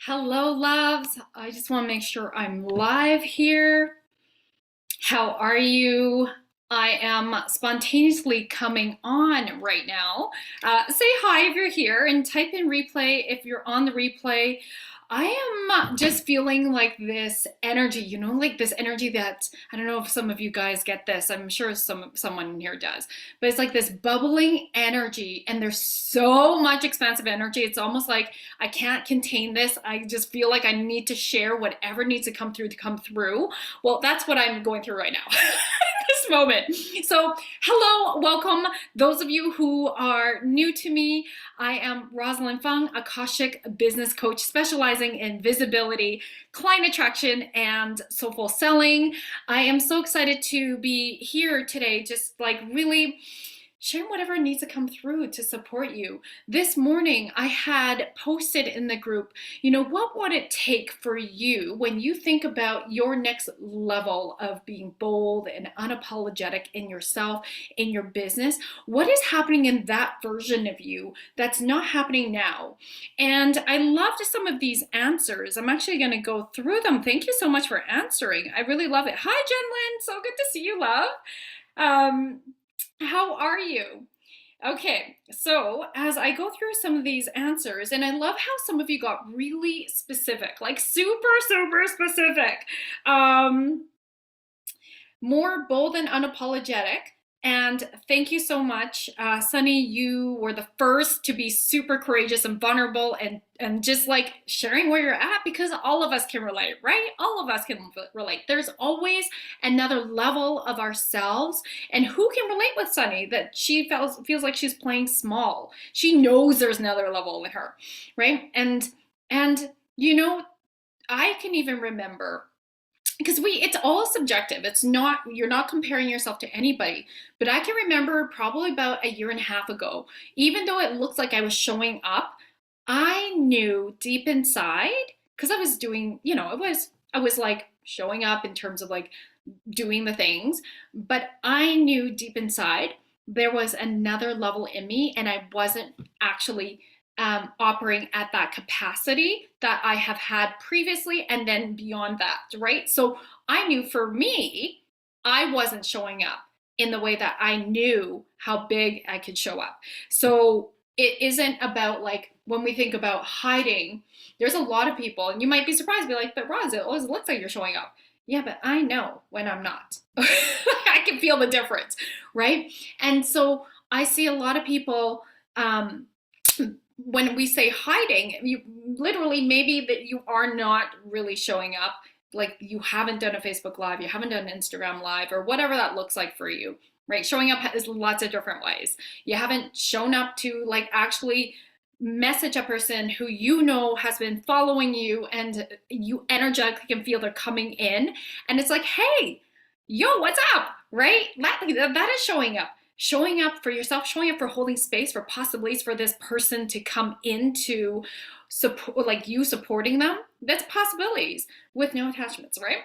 Hello, loves. I just want to make sure I'm live here. How are you? I am spontaneously coming on right now. Say hi if you're here and type in replay if you're on the replay. I am just feeling like this energy, like this energy that I don't know if some of you guys get this. I'm sure someone here does, but it's like this bubbling energy, and there's so much expansive energy. It's almost like I can't contain this. I just feel like I need to share whatever needs to come through. Well, that's what I'm going through right now. This moment. So, hello, welcome. Those of you who are new to me, I am Rosalyn Fung, Akashic business coach specializing in visibility, client attraction, and soulful selling. I am so excited to be here today, just like really sharing whatever needs to come through to support you. This morning, I had posted in the group, what would it take for you when you think about your next level of being bold and unapologetic in yourself, in your business? What is happening in that version of you that's not happening now? And I loved some of these answers. I'm actually going to go through them. Thank you so much for answering. I really love it. Hi, Jen Lynn. So good to see you, love. How are you? Okay, so as I go through some of these answers, and I love how some of you got really specific, like super, super specific. More bold and unapologetic. And thank you so much, Sunny. You were the first to be super courageous and vulnerable and just like sharing where you're at, because all of us can relate, right? All of us can relate. There's always another level of ourselves. And who can relate with Sunny that she feels like she's playing small? She knows there's another level with her, right? And I can even remember, because it's all subjective. It's not, you're not comparing yourself to anybody, but I can remember probably about a year and a half ago, even though it looks like I was showing up, I knew deep inside, because I was doing, I was like showing up in terms of like doing the things, but I knew deep inside there was another level in me, and I wasn't actually operating at that capacity that I have had previously, and then beyond that, right? So I knew for me, I wasn't showing up in the way that I knew how big I could show up. So it isn't about, like, when we think about hiding, there's a lot of people, and you might be surprised, be like, but Roz, it always looks like you're showing up. Yeah, but I know when I'm not. I can feel the difference, right? And so I see a lot of people, when we say hiding, you literally, maybe that you are not really showing up, like you haven't done a Facebook Live, you haven't done an Instagram Live, or whatever that looks like for you, right? Showing up is lots of different ways. You haven't shown up to like actually message a person who has been following you, and you energetically can feel they're coming in, and it's like, hey, yo, what's up, right? That is showing up for yourself, showing up for holding space for possibilities for this person to come into support, like you supporting them. That's possibilities with no attachments, right?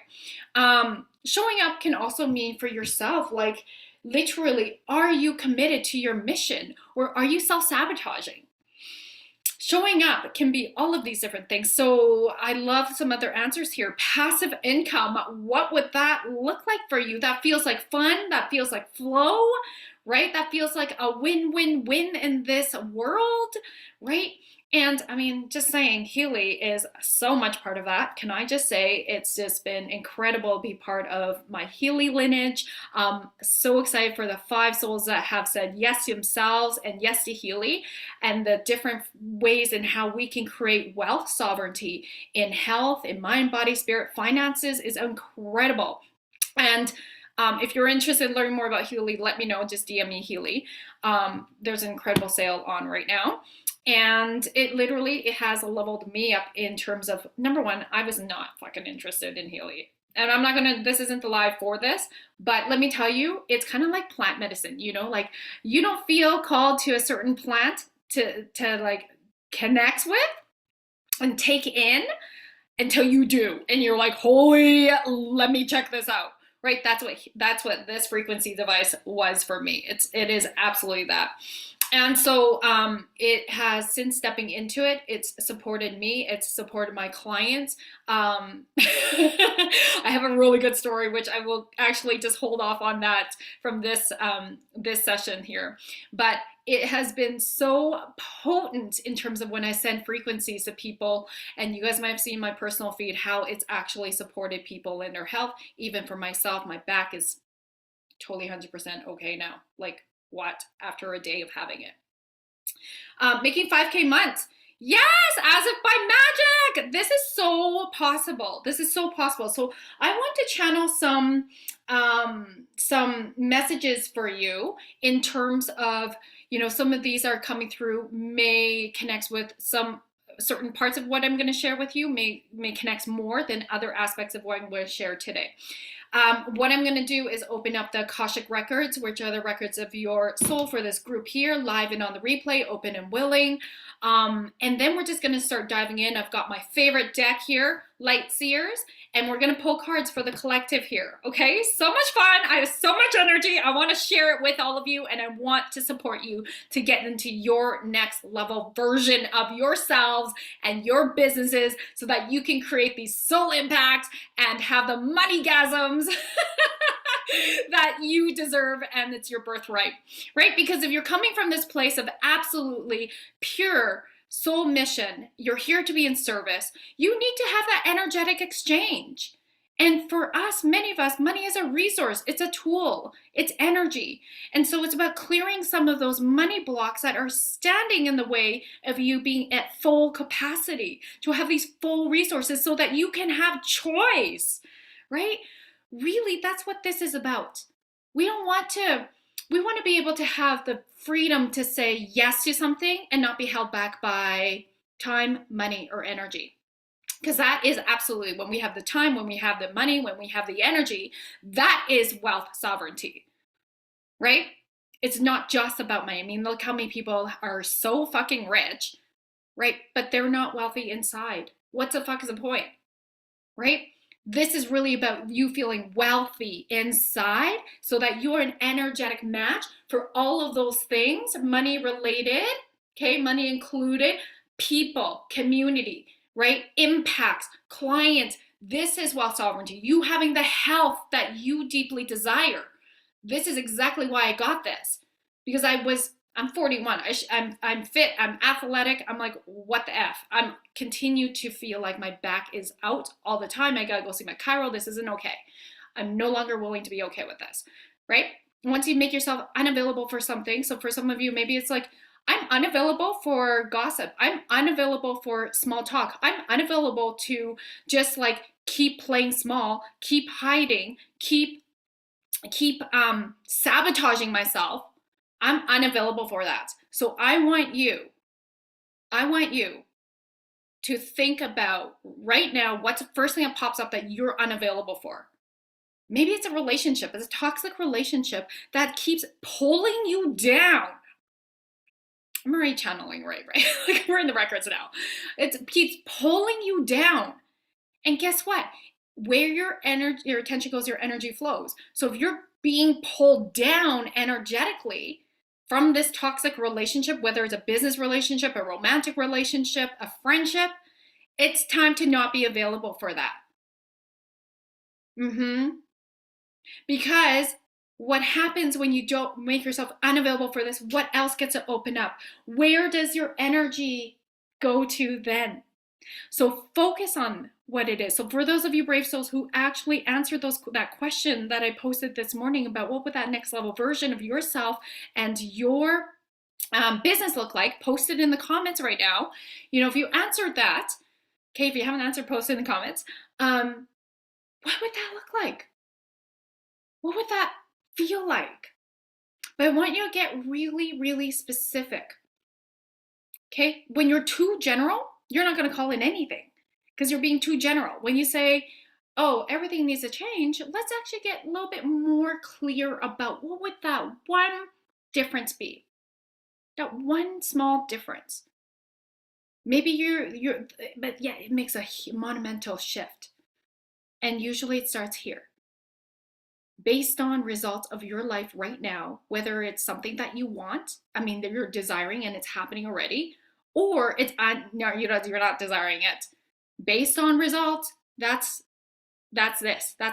Showing up can also mean for yourself, like literally, are you committed to your mission, or are you self-sabotaging? Showing up can be all of these different things. So I love some other answers here. Passive income, what would that look like for you? That feels like fun, that feels like flow, right? That feels like a win-win-win in this world, right? And I mean, just saying, Healy is so much part of that. Can I just say, it's just been incredible to be part of my Healy lineage. So excited for the 5 souls that have said yes to themselves and yes to Healy, and the different ways in how we can create wealth sovereignty in health, in mind, body, spirit, finances is incredible. And if you're interested in learning more about Healy, let me know. Just DM me Healy. There's an incredible sale on right now. And it has leveled me up in terms of, number one, I was not fucking interested in Healy. And this isn't the live for this, but let me tell you, it's kind of like plant medicine, like you don't feel called to a certain plant to like connect with and take in until you do. And you're like, holy, let me check this out. Right? That's what this frequency device was for me. It is absolutely that. And so it has, since stepping into it, it's supported me, it's supported my clients. I have a really good story, which I will actually just hold off on that from this session here. But it has been so potent in terms of when I send frequencies to people, and you guys might have seen my personal feed, how it's actually supported people in their health. Even for myself, my back is totally 100% okay now. Like, what, after a day of having it. Making 5K months. Yes, as if by magic. This is so possible. This is so possible. So I want to channel some messages for you in terms of, you know, some of these are coming through, may connect with some certain parts of what I'm going to share with you, may connect more than other aspects of what I'm going to share today. What I'm going to do is open up the Akashic records, which are the records of your soul for this group here, live and on the replay, open and willing. And then we're just going to start diving in. I've got my favorite deck here, Light Seers, and we're going to pull cards for the collective here. Okay, so much fun. I have so much energy. I want to share it with all of you, and I want to support you to get into your next level version of yourselves and your businesses so that you can create these soul impacts and have the money-gasms that you deserve, and it's your birthright, right? Because if you're coming from this place of absolutely pure soul mission, you're here to be in service, you need to have that energetic exchange. And for us, many of us, money is a resource, it's a tool, it's energy. And so it's about clearing some of those money blocks that are standing in the way of you being at full capacity, to have these full resources so that you can have choice, right? Really, that's what this is about. We want to be able to have the freedom to say yes to something and not be held back by time, money, or energy. Because that is absolutely, when we have the time, when we have the money, when we have the energy, that is wealth sovereignty, right? It's not just about money. I mean, look how many people are so fucking rich, right? But they're not wealthy inside. What the fuck is the point, right? This is really about you feeling wealthy inside so that you're an energetic match for all of those things, money related, okay, money included, people, community, right? Impacts, clients. This is wealth sovereignty. You having the health that you deeply desire. This is exactly why I got this, because I'm 41. I'm fit. I'm athletic. I'm like, what the F? I'm continue to feel like my back is out all the time. I gotta go see my chiro. This isn't okay. I'm no longer willing to be okay with this, right? Once you make yourself unavailable for something, so for some of you, maybe it's like, I'm unavailable for gossip. I'm unavailable for small talk. I'm unavailable to just like keep playing small, keep hiding, keep sabotaging myself. I'm unavailable for that. So I want you to think about right now, what's the first thing that pops up that you're unavailable for. Maybe it's a relationship. It's a toxic relationship that keeps pulling you down. I'm already channeling, right? Like, we're in the records now. It keeps pulling you down. And guess what? Where your attention goes, your energy flows. So if you're being pulled down energetically from this toxic relationship, whether it's a business relationship, a romantic relationship, a friendship, it's time to not be available for that. Because what happens when you don't make yourself unavailable for this, what else gets to open up? Where does your energy go to then? So focus on what it is. So for those of you brave souls who actually answered that question that I posted this morning about what would that next level version of yourself and your business look like, post it in the comments right now. You know, if you answered that, okay, if you haven't answered, post it in the comments. What would that look like? What would that feel like? But I want you to get really, really specific. Okay? When you're too general, you're not going to call in anything because you're being too general. When you say, oh, everything needs to change, let's actually get a little bit more clear about what would that one difference be? That one small difference. Maybe but yeah, it makes a monumental shift. And usually it starts here. based on results of your life right now, whether it's something that you want, I mean, that you're desiring and it's happening already, or it's no, you're not desiring it. Based on results, that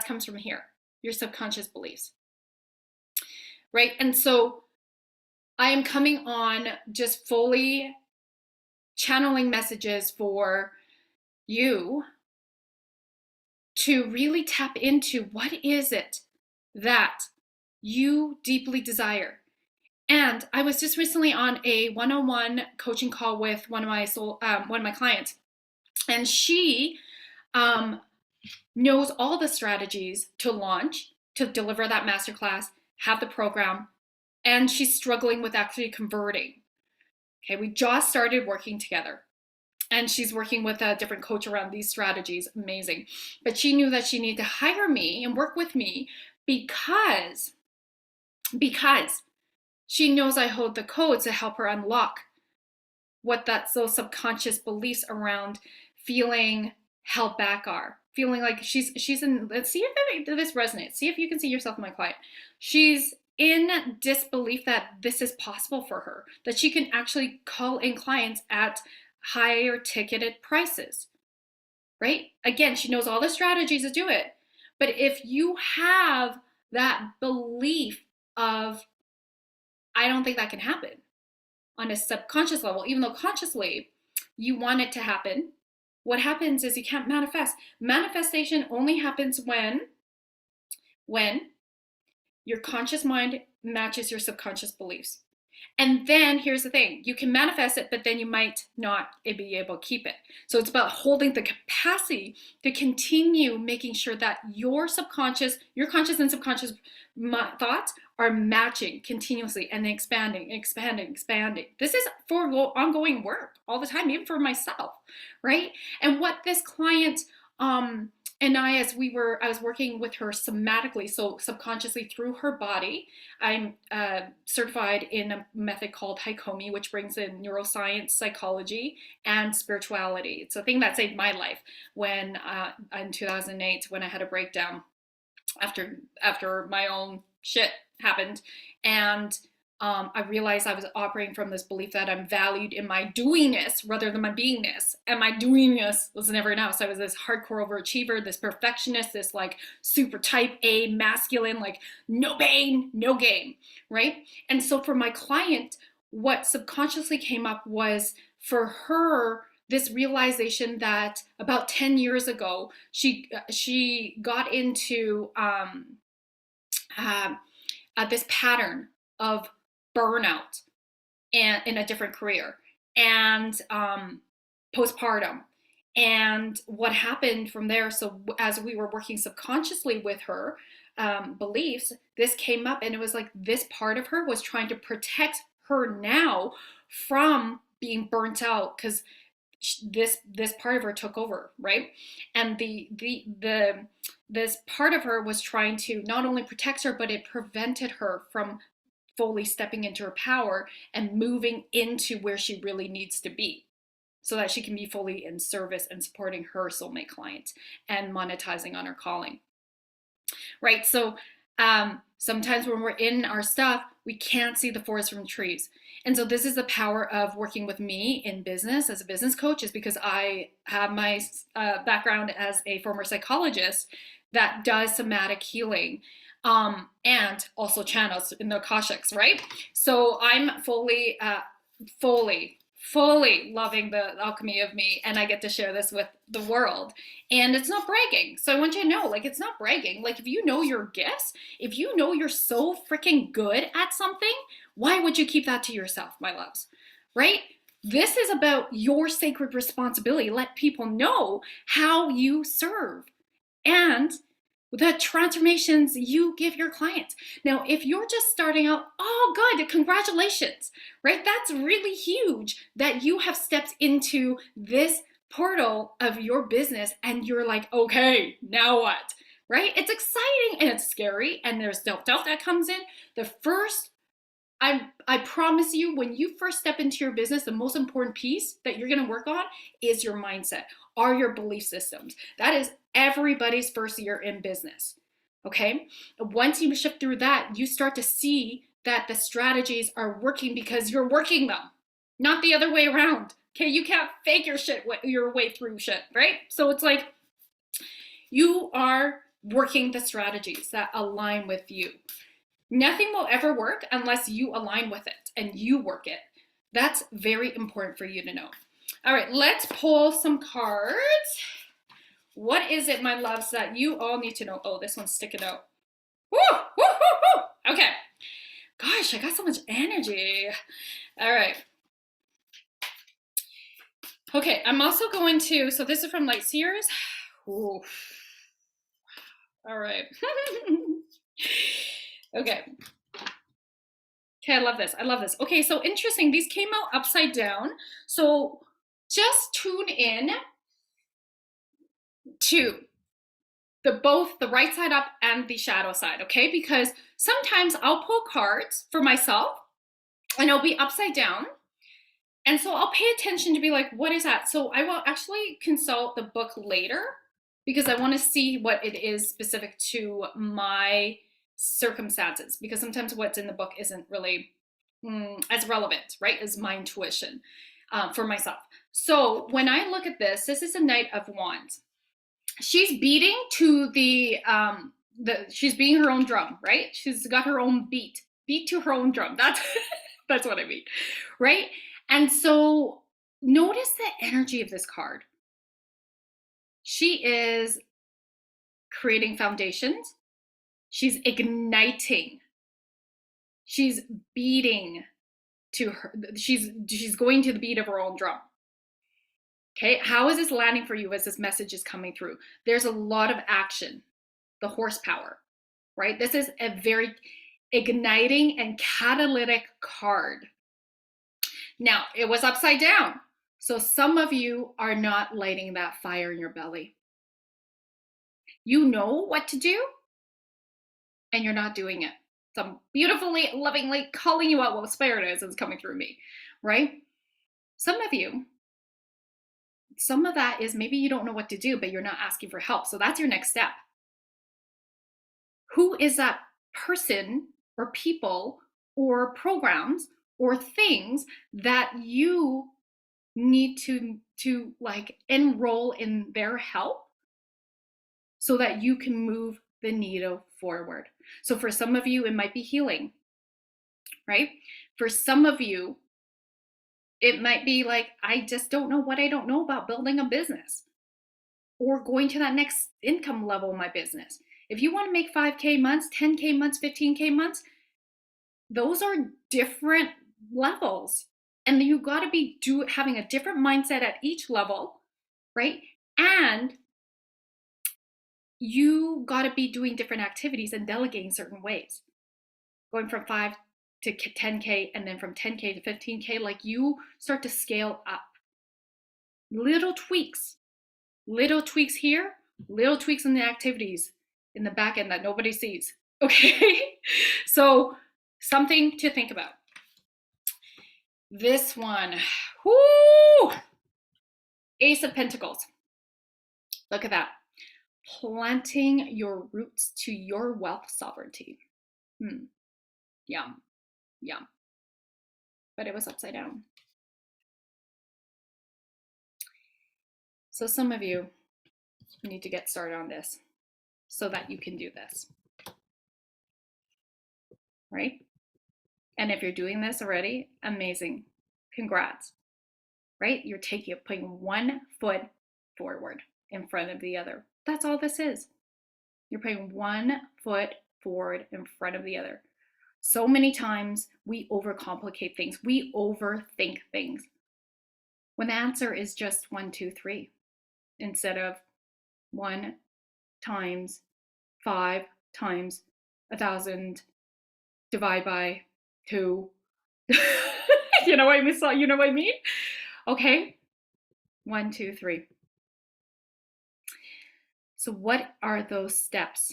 comes from here, your subconscious beliefs, right? And so I am coming on just fully channeling messages for you to really tap into what is it that you deeply desire. And I was just recently on a one-on-one coaching call with one of my clients, and she um, knows all the strategies to launch, to deliver that masterclass, have the program, and she's struggling with actually converting. Okay, we just started working together, and she's working with a different coach around these strategies. Amazing. But she knew that she needed to hire me and work with me because she knows I hold the codes to help her unlock what those subconscious beliefs around feeling held back are. Feeling like she's in, let's see if this resonates. See if you can see yourself in my client. She's in disbelief that this is possible for her, that she can actually call in clients at higher ticketed prices, right? Again, she knows all the strategies to do it. But if you have that belief of, I don't think that can happen on a subconscious level, even though consciously you want it to happen, what happens is you can't manifest. Manifestation only happens when your conscious mind matches your subconscious beliefs. And then here's the thing, you can manifest it, but then you might not be able to keep it. So it's about holding the capacity to continue making sure that your conscious and subconscious thoughts are matching continuously and expanding. This is for ongoing work all the time, even for myself, right? And what this client and I was working with her somatically, so subconsciously through her body. I'm certified in a method called Haikomi, which brings in neuroscience, psychology, and spirituality. It's a thing that saved my life when in 2008, when I had a breakdown after my own shit happened, and I realized I was operating from this belief that I'm valued in my doingness rather than my beingness. And my doingness was never enough. So I was this hardcore overachiever, this perfectionist, this like super type A masculine, like no pain, no gain, right? And so for my client, what subconsciously came up was for her this realization that about 10 years ago, she got into this pattern of burnout and in a different career and postpartum. And what happened from there, so as we were working subconsciously with her beliefs, this came up, and it was like this part of her was trying to protect her now from being burnt out, because this part of her took over, right? And this part of her was trying to not only protect her, but it prevented her from fully stepping into her power and moving into where she really needs to be, so that she can be fully in service and supporting her soulmate client and monetizing on her calling, right? So sometimes when we're in our stuff, we can't see the forest from the trees. And so this is the power of working with me in business as a business coach, is because I have my background as a former psychologist that does somatic healing, and also channels in the Akashics, right? So I'm fully loving the alchemy of me, and I get to share this with the world. And it's not bragging. So I want you to know, like, it's not bragging. Like, if you know your gifts, if you know you're so freaking good at something, why would you keep that to yourself, my loves? Right? This is about your sacred responsibility. Let people know how you serve and the transformations you give your clients. Now, if you're just starting out, oh, good, congratulations, right? That's really huge that you have stepped into this portal of your business and you're like, okay, now what, right? It's exciting and it's scary, and there's self-doubt that comes in. I promise you, when you first step into your business, the most important piece that you're going to work on is your mindset, are your belief systems. That is everybody's first year in business. Okay. Once you shift through that, you start to see that the strategies are working because you're working them, not the other way around. Okay. You can't fake your way through shit, right? So it's like you are working the strategies that align with you. Nothing will ever work unless you align with it and you work it. That's very important for you to know. All right, let's pull some cards. What is it, my loves, that you all need to know? Oh, this one's sticking out. Woo, woo, woo, woo. Okay. Gosh, I got so much energy. All right. Okay, I'm also going to, so this is from Light Seers. Ooh. All right. Okay. Okay, I love this. I love this. Okay, so interesting. These came out upside down. So just tune in to both the right side up and the shadow side, okay? Because sometimes I'll pull cards for myself and it'll be upside down. And so I'll pay attention to be like, what is that? So I will actually consult the book later because I want to see what it is specific to my circumstances, because sometimes what's in the book isn't really as relevant, right, as my intuition for myself. So when I look at this is a Knight of Wands. She's beating to she's beating her own drum, right? She's got her own beat to her own drum. That's that's what I mean, right? And so notice the energy of this card. She is creating foundations. She's igniting. She's beating to her. She's going to the beat of her own drum. Okay, how is this landing for you as this message is coming through? There's a lot of action, the horsepower, right? This is a very igniting and catalytic card. Now, it was upside down. So some of you are not lighting that fire in your belly. You know what to do, and you're not doing it. So I'm beautifully, lovingly calling you out what spirit is coming through me, right? Some of you, some of that is maybe you don't know what to do, but you're not asking for help. So that's your next step. Who is that person or people or programs or things that you need to like enroll in their help so that you can move the needle forward? So for some of you, it might be healing, right? For some of you, it might be like, I just don't know what I don't know about building a business or going to that next income level in my business. If you want to make 5K months, 10K months, 15K months, those are different levels. And you got to be having a different mindset at each level, right? And you got to be doing different activities and delegating certain ways. Going from 5 to 10K and then from 10K to 15K, like you start to scale up. Little tweaks here, little tweaks in the activities in the back end that nobody sees. Okay. So something to think about. This one, whoo, Ace of Pentacles. Look at that. Planting your roots to your wealth sovereignty. Yum, yum. But it was upside down. So some of you need to get started on this so that you can do this, right? And if you're doing this already, amazing. Congrats, right? You're putting one foot forward in front of the other. That's all this is. You're putting one foot forward in front of the other. So many times we overcomplicate things. We overthink things when the answer is just 1, 2, 3 instead of 1 times 5 times 1,000 divide by 2. You know what I mean? You know what I mean? Okay. 1, 2, 3. So what are those steps?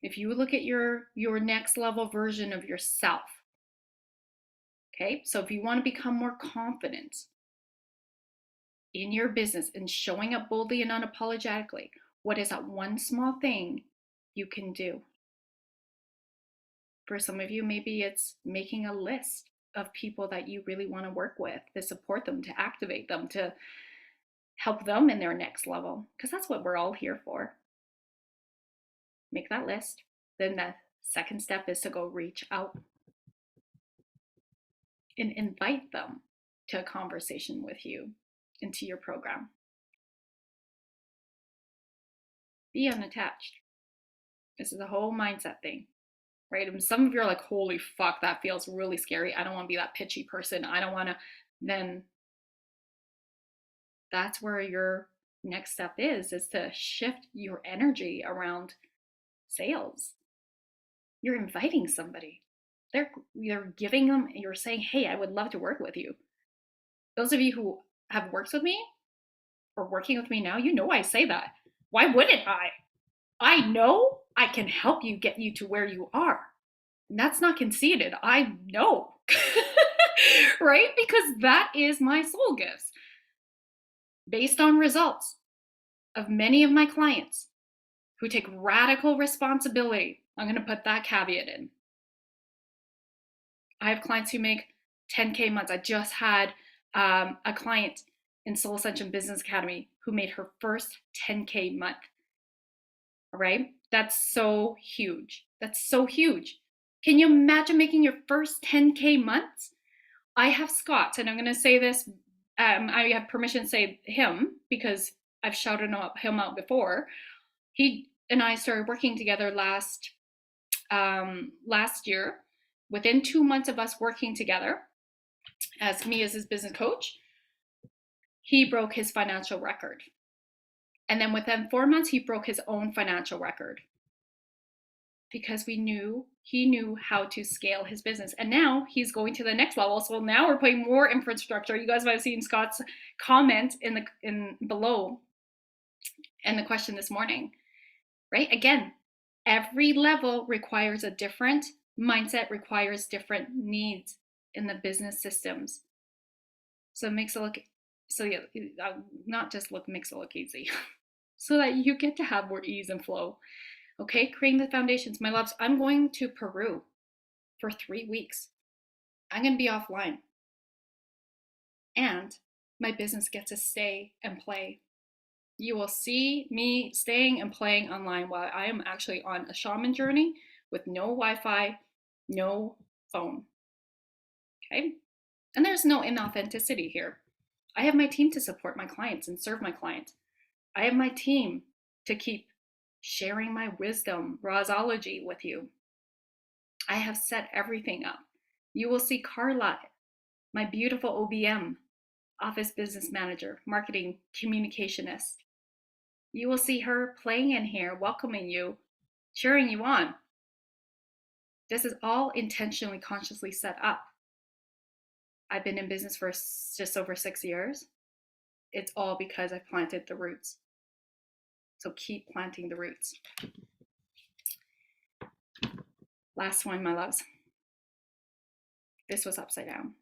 If you look at your next level version of yourself, okay? So if you want to become more confident in your business and showing up boldly and unapologetically, what is that one small thing you can do? For some of you, maybe it's making a list of people that you really want to work with, to support them, to activate them, to help them in their next level, because that's what we're all here for. Make that list. Then the second step is to go reach out and invite them to a conversation with you into your program. Be unattached. This is a whole mindset thing, right? And some of you are like, holy fuck, that feels really scary. I don't want to be that pitchy person. I don't want to. Then that's where your next step is to shift your energy around sales. You're inviting somebody. You're giving them, you're saying, hey, I would love to work with you. Those of you who have worked with me or working with me now, you know I say that. Why wouldn't I? I know I can help you get you to where you are. And that's not conceited. I know. Right? Because that is my soul gifts. Based on results of many of my clients who take radical responsibility. I'm going to put that caveat in. I have clients who make 10K months. I just had a client in Soul Ascension Business Academy who made her first 10K month. All right? That's so huge. That's so huge. Can you imagine making your first 10K months? I have Scott, and I'm going to say this. I have permission to say him because I've shouted him out before. He and I started working together last year. Within 2 months of us working together, as me as his business coach, he broke his financial record. And then within 4 months, he broke his own financial record because he knew how to scale his business. And now he's going to the next level. So now we're putting more infrastructure. You guys might have seen Scott's comment in below and the question this morning, right? Again, every level requires a different mindset, requires different needs in the business systems. So it makes it look, makes it look easy, so that you get to have more ease and flow. Okay, creating the foundations. My loves, I'm going to Peru for 3 weeks. I'm going to be offline. And my business gets to stay and play. You will see me staying and playing online while I am actually on a shaman journey with no Wi-Fi, no phone. Okay? And there's no inauthenticity here. I have my team to support my clients and serve my clients. I have my team to keep sharing my wisdom, Rosology with you. I have set everything up. You will see Carla, my beautiful OBM, office business manager, marketing communicationist. You will see her playing in here, welcoming you, cheering you on. This is all intentionally, consciously set up. I've been in business for just over 6 years. It's all because I planted the roots. So keep planting the roots. Last one, my loves. This was upside down.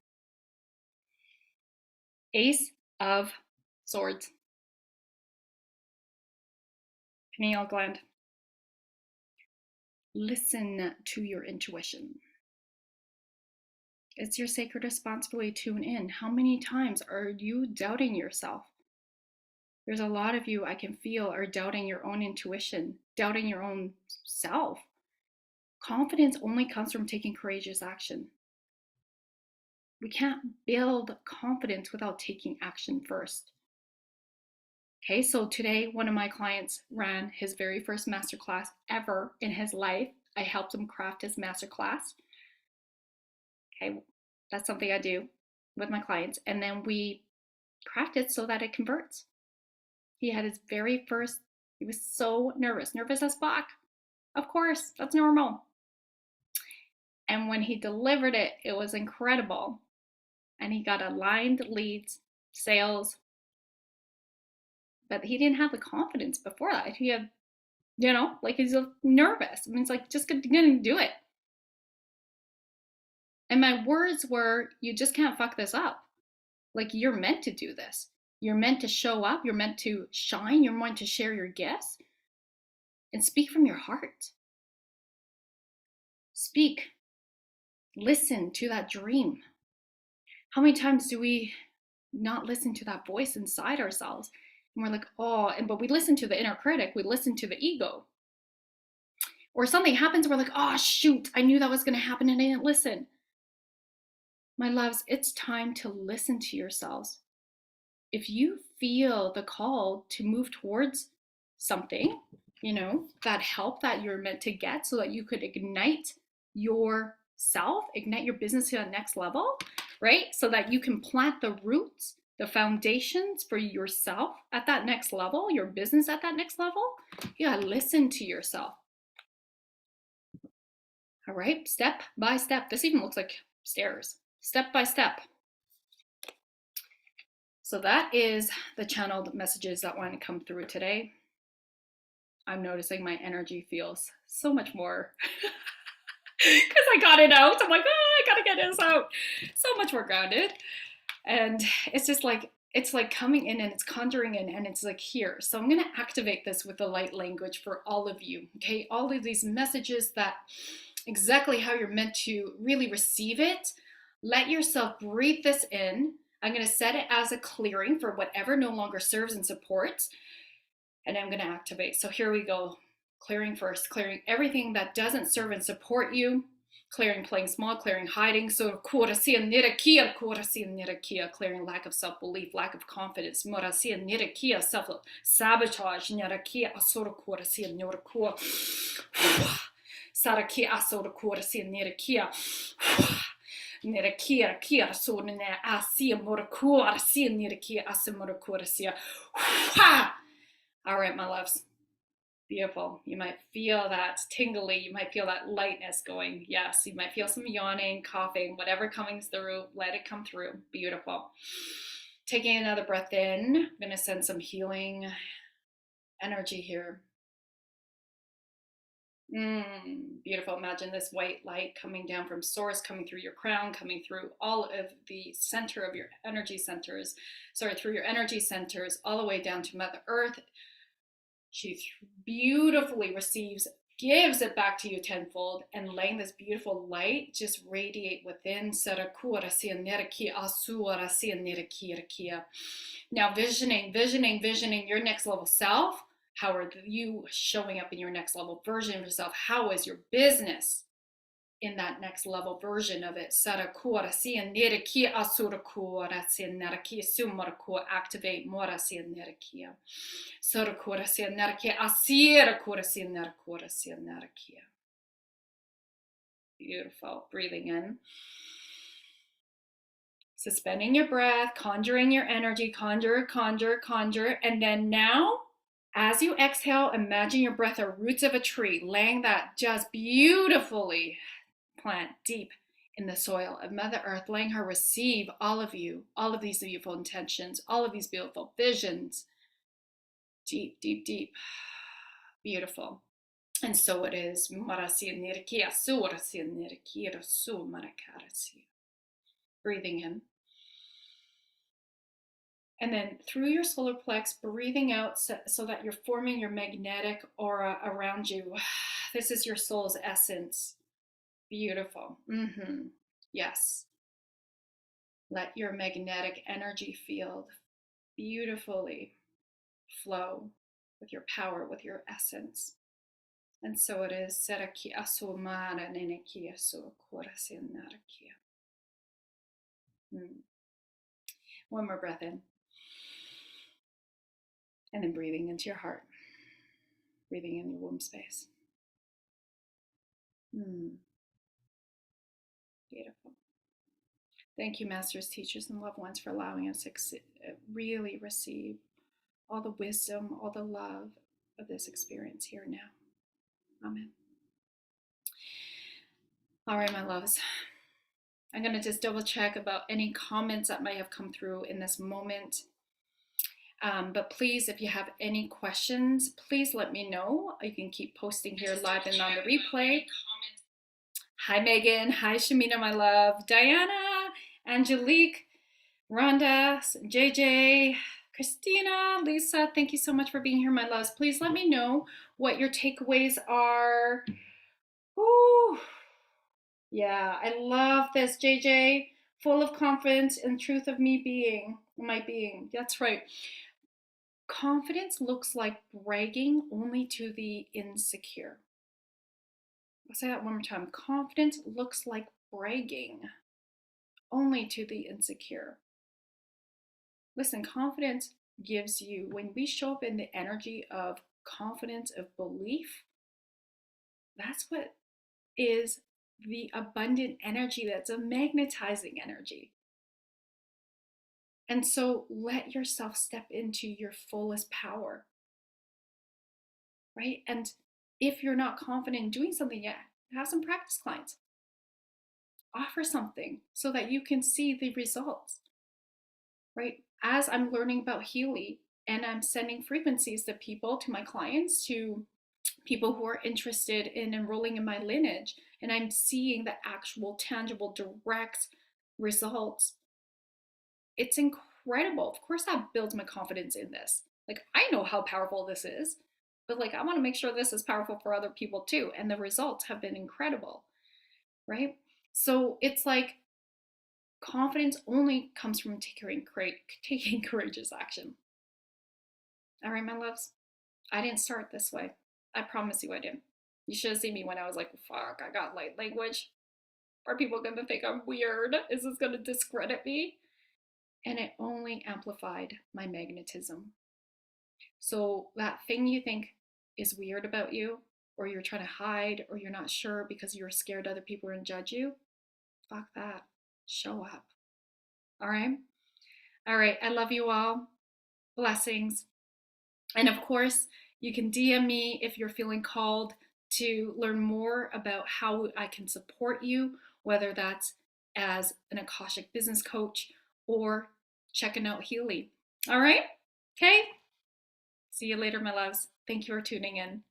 Ace of Swords. Pineal gland. Listen to your intuition. It's your sacred responsibility to tune in. How many times are you doubting yourself? There's a lot of you I can feel are doubting your own intuition, doubting your own self. Confidence only comes from taking courageous action. We can't build confidence without taking action first. Okay, so today one of my clients ran his very first masterclass ever in his life. I helped him craft his masterclass. Okay, that's something I do with my clients. And then we craft it so that it converts. He had his very first, he was so nervous as fuck. Of course, that's normal. And when he delivered it, it was incredible. And he got aligned leads, sales, but he didn't have the confidence before that. He had, he's nervous. I mean, it's like, just gonna do it. And my words were, you just can't fuck this up. Like, you're meant to do this. You're meant to show up. You're meant to shine. You're meant to share your gifts and speak from your heart. Speak listen to that dream? How many times do we not listen to that voice inside ourselves? And we're like, oh, but we listen to the inner critic, we listen to the ego. Or something happens, we're like, oh, shoot, I knew that was going to happen and I didn't listen. My loves, it's time to listen to yourselves. If you feel the call to move towards something, that help that you're meant to get so that you could ignite yourself, ignite your business to the next level, right? So that you can plant the roots, the foundations for yourself at that next level, your business at that next level. You gotta listen to yourself. All right, step by step. This even looks like stairs, step by step. So that is the channeled messages that want to come through today. I'm noticing my energy feels so much more because I got it out. I'm like, oh, I gotta get this out. So much more grounded. And it's just like, it's like coming in and it's conjuring in and it's like here. So I'm gonna activate this with the light language for all of you, okay? All of these messages that exactly how you're meant to really receive it. Let yourself breathe this in. I'm gonna set it as a clearing for whatever no longer serves and supports. And I'm gonna activate. So here we go. Clearing first, clearing everything that doesn't serve and support you. Clearing playing small, clearing hiding. So clearing lack of self-belief, lack of confidence. Self-sabotage. Saraki asora kurasia nirakia. Nirakia kia so ne asia morakua asia nirakia asimorакurasia. All right, my loves. Beautiful. You might feel that tingly. You might feel that lightness going. Yes, you might feel some yawning, coughing, whatever coming through. Let it come through. Beautiful. Taking another breath in. I'm going to send some healing energy here. Beautiful. Imagine this white light coming down from source, coming through your crown, coming through all of the center of your energy centers. Through your energy centers, all the way down to Mother Earth. She beautifully receives, gives it back to you tenfold, and letting this beautiful light just radiate within. Now visioning your next level self. How are you showing up in your next level version of yourself? How is your business in that next level version of it? Activate beautiful. Breathing in. Suspending your breath, conjuring your energy, conjure. And then now, as you exhale, imagine your breath are roots of a tree, laying that just beautifully plant deep in the soil of Mother Earth, letting her receive all of you, all of these beautiful intentions, all of these beautiful visions. Deep. Beautiful. And so it is. Breathing in. And then through your solar plex, breathing out so that you're forming your magnetic aura around you. This is your soul's essence. Beautiful. Yes. Let your magnetic energy field beautifully flow with your power, with your essence. And so it is. One more breath in. And then breathing into your heart. Breathing in your womb space. Beautiful. Thank you, masters, teachers, and loved ones, for allowing us to really receive all the wisdom, all the love of this experience here now. Amen. All right, my loves. I'm going to just double check about any comments that might have come through in this moment. But please, if you have any questions, please let me know. You can keep posting here live and on the replay. Hi, Megan. Hi, Shamina, my love. Diana, Angelique, Rhonda, JJ, Christina, Lisa, thank you so much for being here, my loves. Please let me know what your takeaways are. Ooh, Yeah, I love this, JJ. Full of confidence and truth of me being, my being. That's right. Confidence looks like bragging only to the insecure. I'll say that one more time. Confidence looks like bragging only to the insecure. Listen, confidence gives you, when we show up in the energy of confidence, of belief, that's what is the abundant energy, that's a magnetizing energy. And so let yourself step into your fullest power, right? And if you're not confident in doing something yet, have some practice clients. Offer something so that you can see the results, right? As I'm learning about Healy and I'm sending frequencies to people, to my clients, to people who are interested in enrolling in my lineage, and I'm seeing the actual, tangible, direct results, it's incredible. Of course, that builds my confidence in this. Like, I know how powerful this is, but like, I want to make sure this is powerful for other people too. And the results have been incredible, right? So it's like confidence only comes from taking courageous action. All right, my loves. I didn't start this way. I promise you I didn't. You should have seen me when I was like, fuck, I got light language. Are people going to think I'm weird? Is this going to discredit me? And it only amplified my magnetism. So that thing you think is weird about you, or you're trying to hide, or you're not sure because you're scared other people are going to judge you, fuck that. Show up. All right? All right. I love you all. Blessings. And of course, you can DM me if you're feeling called to learn more about how I can support you, whether that's as an Akashic business coach or checking out Healy. All right? Okay? See you later, my loves. Thank you for tuning in.